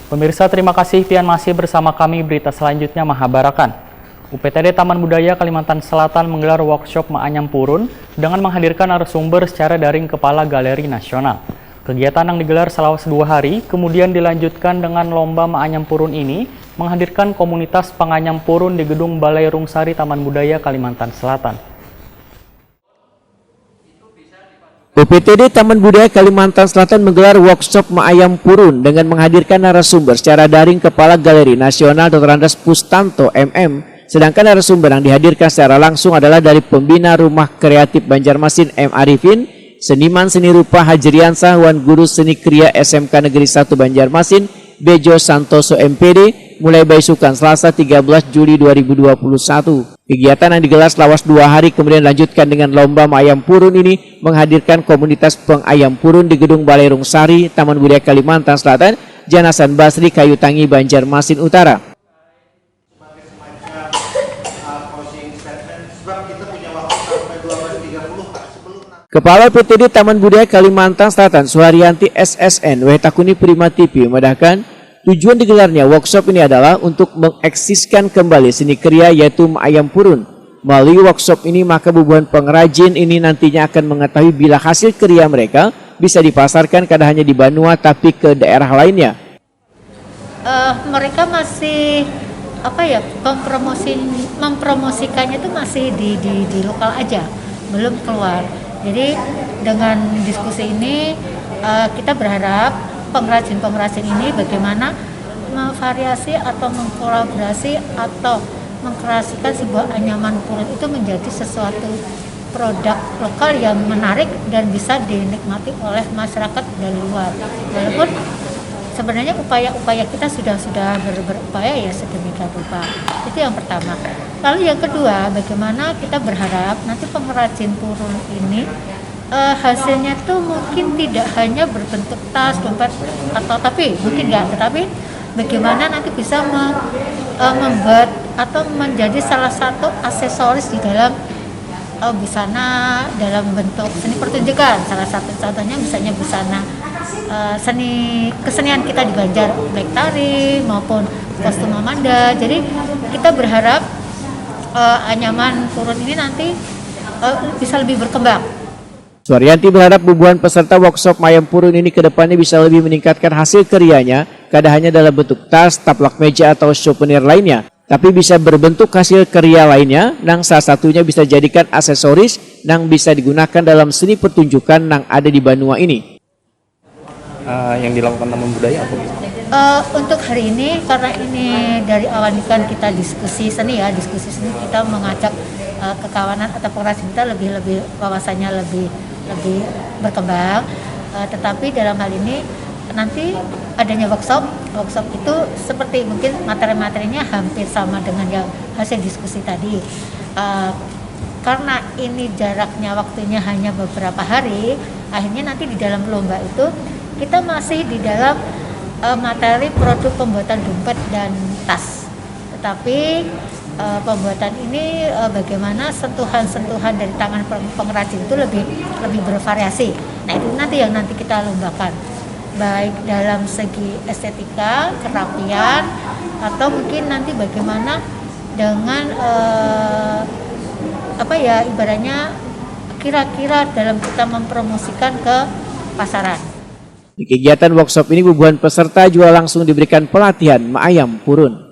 Pemirsa, terima kasih pian masih bersama kami. Berita selanjutnya Mahabarakan. UPTD Taman Budaya Kalimantan Selatan menggelar workshop Ma'anyam Purun dengan menghadirkan narasumber secara daring Kepala Galeri Nasional. Kegiatan yang digelar selama 2 hari, kemudian dilanjutkan dengan lomba Ma'anyam Purun ini menghadirkan komunitas penganyam purun di gedung Balai Rungsari Taman Budaya Kalimantan Selatan. UPTD Taman Budaya Kalimantan Selatan menggelar workshop Ma'anyam Purun dengan menghadirkan narasumber secara daring Kepala Galeri Nasional Dr. Andes Pustanto MM. Sedangkan narasumber yang dihadirkan secara langsung adalah dari Pembina Rumah Kreatif Banjarmasin M. Arifin, Seniman Seni Rupa Hajriansah, Wan Guru Seni Kriya SMK Negeri 1 Banjarmasin, Bejo Santoso MPD, mulai Baisukan Selasa 13 Juli 2021. Kegiatan yang digelar selama 2 hari kemudian dilanjutkan dengan lomba Ma'anyam Purun ini menghadirkan komunitas pengayam purun di gedung Balai Rungsari, Taman Budaya Kalimantan Selatan, Janasan Basri, Kayu Tangi, Banjarmasin Utara. Kepala PTD Taman Budaya Kalimantan Selatan, Suharyanti SSN, Wetakuni Prima TV, memedahkan tujuan digelarnya workshop ini adalah untuk mengeksiskan kembali seni kriya yaitu Ma'anyam Purun. Melalui workshop ini maka bubuhan pengrajin ini nantinya akan mengetahui bila hasil kriya mereka bisa dipasarkan kada hanya di Banua tapi ke daerah lainnya. Mereka masih mempromosikannya itu masih di lokal aja, belum keluar. Jadi dengan diskusi ini kita berharap pengrajin-pengrajin ini bagaimana memvariasi atau mengkolaborasi atau mengkreasikan sebuah anyaman purun itu menjadi sesuatu produk lokal yang menarik dan bisa dinikmati oleh masyarakat dari luar. Walaupun sebenarnya upaya-upaya kita sudah berupaya ya sedemikian rupa. Itu yang pertama. Lalu yang kedua, bagaimana kita berharap nanti pengrajin purun ini hasilnya tuh mungkin tidak hanya berbentuk tas, dompet tetapi bagaimana nanti bisa membuat atau menjadi salah satu aksesoris di dalam busana dalam bentuk seni pertunjukan. Salah satu contohnya misalnya busana kesenian kita di Banjar, baik tari maupun kostum Amanda. Jadi kita berharap anyaman purun ini nanti bisa lebih berkembang. Suharyanti berharap bubuhan peserta workshop Ma'anyam Purun ini ke depannya bisa lebih meningkatkan hasil karyanya, kada hanya dalam bentuk tas, taplak meja atau souvenir lainnya, tapi bisa berbentuk hasil karya lainnya, yang salah satunya bisa jadikan aksesoris yang bisa digunakan dalam seni pertunjukan yang ada di Banua ini. Yang dilakukan Taman Budaya apa? Untuk hari ini, karena ini dari awal kan kita diskusi seni kita mengajak kekawanan atau pengrajin kita lebih wawasannya lebih berkembang, tetapi dalam hal ini nanti adanya workshop itu seperti mungkin materi-materinya hampir sama dengan yang hasil diskusi tadi. Karena ini jaraknya waktunya hanya beberapa hari, akhirnya nanti di dalam lomba itu kita masih di dalam materi produk pembuatan dompet dan tas, tetapi pembuatan ini bagaimana sentuhan-sentuhan dari tangan pengrajin itu lebih bervariasi. Nah itu nanti yang kita lombakan, baik dalam segi estetika, kerapian, atau mungkin nanti bagaimana dengan ibaratnya kira-kira dalam kita mempromosikan ke pasaran. Di kegiatan workshop ini bubuhan peserta juga langsung diberikan pelatihan Ma'anyam Purun.